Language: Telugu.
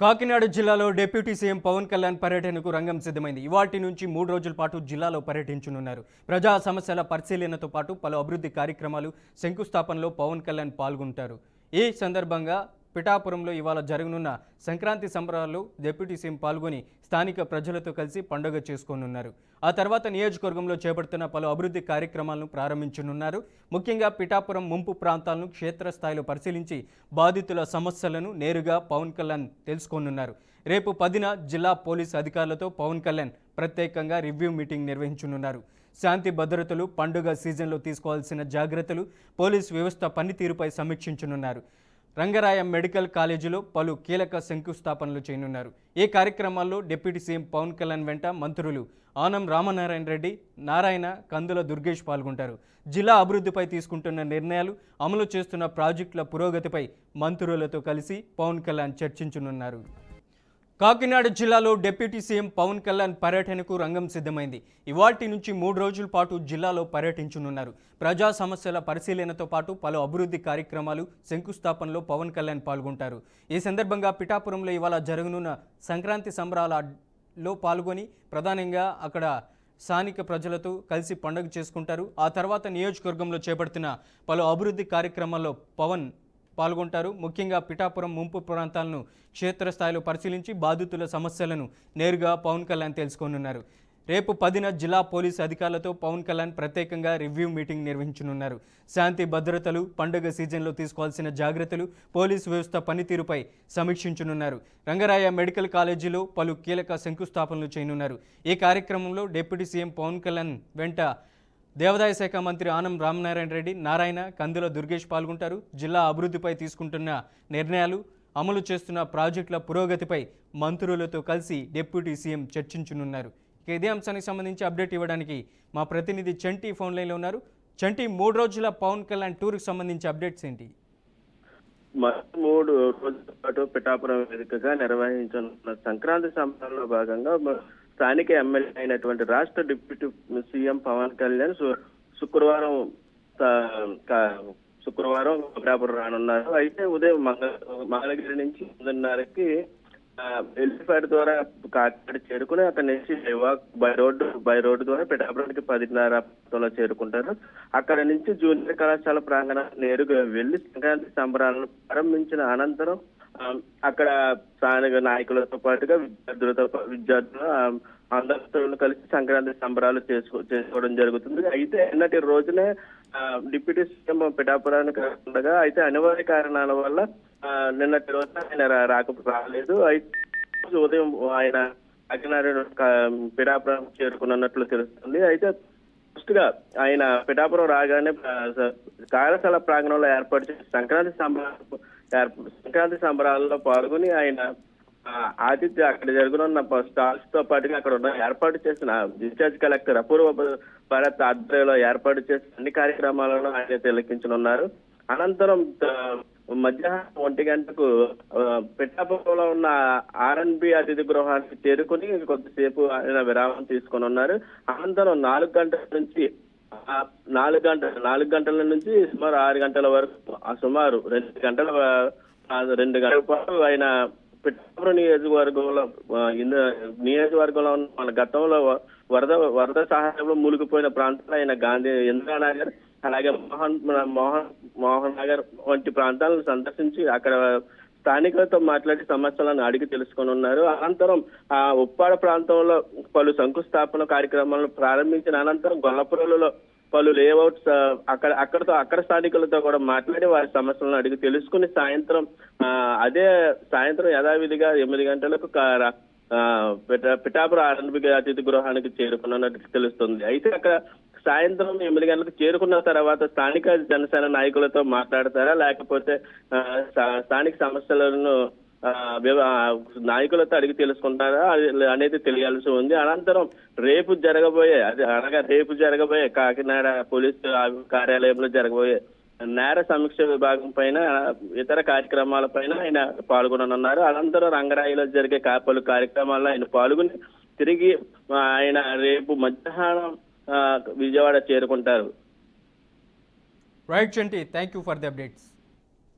కాకినాడ జిల్లాలో డిప్యూటీ సీఎం పవన్ కళ్యాణ్ పర్యటనకు రంగం సిద్ధమైంది. ఇవాల్టి నుంచి 3 రోజుల పాటు జిల్లాలో పర్యటించనున్నారు. ప్రజా సమస్యల పరిశీలనతో పాటు పలు అభివృద్ధి కార్యక్రమాలు శంకుస్థాపనలో పవన్ కళ్యాణ్ పాల్గొంటారు. ఈ సందర్భంగా పిఠాపురంలో ఇవాళ జరగనున్న సంక్రాంతి సంబరాల్లో డిప్యూటీ సీఎం పాల్గొని స్థానిక ప్రజలతో కలిసి పండుగ చేసుకోనున్నారు. ఆ తర్వాత నియోజకవర్గంలో చేపడుతున్న పలు అభివృద్ధి కార్యక్రమాలను ప్రారంభించనున్నారు. ముఖ్యంగా పిఠాపురం ముంపు ప్రాంతాలను క్షేత్రస్థాయిలో పరిశీలించి బాధితుల సమస్యలను నేరుగా పవన్ కళ్యాణ్ తెలుసుకోనున్నారు. రేపు 10న జిల్లా పోలీసు అధికారులతో పవన్ కళ్యాణ్ ప్రత్యేకంగా రివ్యూ మీటింగ్ నిర్వహించనున్నారు. శాంతి భద్రతలు, పండుగ సీజన్లో తీసుకోవాల్సిన జాగ్రత్తలు, పోలీసు వ్యవస్థ పనితీరుపై సమీక్షించనున్నారు. రంగరాయ మెడికల్ కాలేజీలో పలు కీలక శంకుస్థాపనలు చేయనున్నారు. ఈ కార్యక్రమాల్లో డిప్యూటీ సీఎం పవన్ కళ్యాణ్ వెంట మంత్రులు ఆనం రామనారాయణ రెడ్డి, నారాయణ, కందుల దుర్గేష్ పాల్గొంటారు. జిల్లా అభివృద్ధిపై తీసుకుంటున్న నిర్ణయాలు, అమలు చేస్తున్న ప్రాజెక్టుల పురోగతిపై మంత్రులతో కలిసి పవన్ కళ్యాణ్ చర్చించనున్నారు. కాకినాడ జిల్లాలో డిప్యూటీ సీఎం పవన్ కళ్యాణ్ పర్యటనకు రంగం సిద్ధమైంది. ఇవాల్టి నుంచి 3 రోజుల పాటు జిల్లాలో పర్యటించనున్నారు. ప్రజా సమస్యల పరిశీలనతో పాటు పలు అభివృద్ధి కార్యక్రమాలు శంకుస్థాపనలో పవన్ కళ్యాణ్ పాల్గొంటారు. ఈ సందర్భంగా పిఠాపురంలో ఇవాళ జరగనున్న సంక్రాంతి సంబరాలలో పాల్గొని ప్రధానంగా అక్కడ స్థానిక ప్రజలతో కలిసి పండుగ చేసుకుంటారు. ఆ తర్వాత నియోజకవర్గంలో చేపడుతున్న పలు అభివృద్ధి కార్యక్రమాల్లో పవన్ పాల్గొంటారు. ముఖ్యంగా పిఠాపురం ముంపు ప్రాంతాలను క్షేత్రస్థాయిలో పరిశీలించి బాధితుల సమస్యలను నేరుగా పవన్ కళ్యాణ్ తెలుసుకోనున్నారు. రేపు 10న జిల్లా పోలీసు అధికారులతో పవన్ కళ్యాణ్ ప్రత్యేకంగా రివ్యూ మీటింగ్ నిర్వహించనున్నారు. శాంతి భద్రతలు, పండుగ సీజన్లో తీసుకోవాల్సిన జాగ్రత్తలు, పోలీసు వ్యవస్థ పనితీరుపై సమీక్షించనున్నారు. రంగరాయ మెడికల్ కాలేజీలో పలు కీలక శంకుస్థాపనలు చేయనున్నారు. ఈ కార్యక్రమంలో డిప్యూటీ సీఎం పవన్ కళ్యాణ్ వెంట దేవాదాయ శాఖ మంత్రి ఆనం రామనారాయణ రెడ్డి, నారాయణ, కందుల దుర్గేష్ పాల్గొంటారు. జిల్లా అభివృద్ధిపై తీసుకుంటున్న నిర్ణయాలు, అమలు చేస్తున్న ప్రాజెక్టుల పురోగతిపై మంత్రులతో కలిసి డిప్యూటీ సీఎం చర్చించనున్నారు. ఇదే అంశానికి సంబంధించి అప్డేట్ ఇవ్వడానికి మా ప్రతినిధి చంటి ఫోన్ లైన్లో ఉన్నారు. చంటి, 3 రోజుల పవన్ కళ్యాణ్ టూర్కి సంబంధించి అప్డేట్స్ ఏంటి? 3 రోజుల పాటు పిఠాపురం వేదికగా నిర్వహించనున్న సంక్రాంతి సంబరాల్లో భాగంగా స్థానిక ఎమ్మెల్యే అయినటువంటి రాష్ట్ర డిప్యూటీ సీఎం పవన్ కళ్యాణ్ శుక్రవారం పిఠాపురం రానున్నారు. అయితే ఉదయం మంగళగిరి నుంచి 9:30కి ఎలిఫాడ్ ద్వారా కాకినాడ చేరుకుని అక్కడి నుంచి బై రోడ్డు ద్వారా పిఠాపురానికి 10:30 చేరుకుంటారు. అక్కడ నుంచి జూనియర్ కళాశాల ప్రాంగణం నేరుగా వెళ్లి సంక్రాంతి సంబరాలను ప్రారంభించిన అనంతరం అక్కడ స్థానిక నాయకులతో పాటుగా విద్యార్థులు అందరితో కలిసి సంక్రాంతి సంబరాలు చేసుకోవడం జరుగుతుంది. అయితే నిన్నటి రోజునే డిప్యూటీ సీఎం పిఠాపురానికి ఉండగా అయితే అనివార్య కారణాల వల్ల నిన్నటి రోజున ఆయన రాలేదు. అయితే ఉదయం ఆయన కాకినాడ పిఠాపురం చేరుకున్నట్లు తెలుస్తుంది. అయితే ఫస్ట్ గా ఆయన పిఠాపురం రాగానే కళాశాల ప్రాంగణంలో ఏర్పాటు చేసిన సంక్రాంతి సంబరాల్లో పాల్గొని ఆయన ఆతిథ్య అక్కడ జరగనున్న స్టాల్స్ తో పాటుగా అక్కడ ఉన్న ఏర్పాటు చేసిన డిశ్చార్జ్ కలెక్టర్ అపూర్వ భారత్ ఆధ్వర్యంలో ఏర్పాటు చేసిన అన్ని కార్యక్రమాలను ఆయన తిలకించనున్నారు. అనంతరం మధ్యాహ్నం 1 గంటకు పిఠాపురంలో ఉన్న R&B అతిథి గృహానికి చేరుకుని కొద్దిసేపు ఆయన విరామం తీసుకొని ఉన్నారు. అనంతరం 4 గంటల నుంచి సుమారు 6 గంటల వరకు సుమారు 2 గంటల పాటు ఆయన పిఠాపురం నియోజకవర్గంలో ఉన్న మన గతంలో వరద సహాయంలో మూలిగిపోయిన ప్రాంతాలు అయిన గాంధీ ఇందిరానగర్, అలాగే మోహన్ నగర్ వంటి ప్రాంతాలను సందర్శించి అక్కడ స్థానికులతో మాట్లాడి సమస్యలను అడిగి తెలుసుకొని ఉన్నారు. అనంతరం ఉప్పాడ ప్రాంతంలో పలు శంకుస్థాపన కార్యక్రమాలను ప్రారంభించిన అనంతరం గొల్లపురంలో పలు లేఅవుట్స్ అక్కడ స్థానికులతో కూడా మాట్లాడి వారి సమస్యలను అడిగి తెలుసుకుని సాయంత్రం యథావిధిగా 8 గంటలకు పిఠాపురం R&B అతిథి గృహానికి చేరుకున్నట్టు తెలుస్తుంది. అయితే అక్కడ సాయంత్రం 8 గంటలకు చేరుకున్న తర్వాత స్థానిక జనసేన నాయకులతో మాట్లాడతారా, లేకపోతే స్థానిక సమస్యలను నాయకులతో అడిగి తెలుసుకుంటారా అనేది తెలియాల్సి ఉంది. అనంతరం రేపు జరగబోయే కాకినాడ పోలీసు కార్యాలయంలో జరగబోయే నేర సమీక్ష విభాగం పైన ఇతర కార్యక్రమాల పైన ఆయన పాల్గొననున్నారు. అనంతరం రంగరాయిలో జరిగే పలు కార్యక్రమాల్లో ఆయన పాల్గొని తిరిగి ఆయన రేపు మధ్యాహ్నం విజయవాడ చేరుకుంటారు. Right Chanti, thank you for the updates.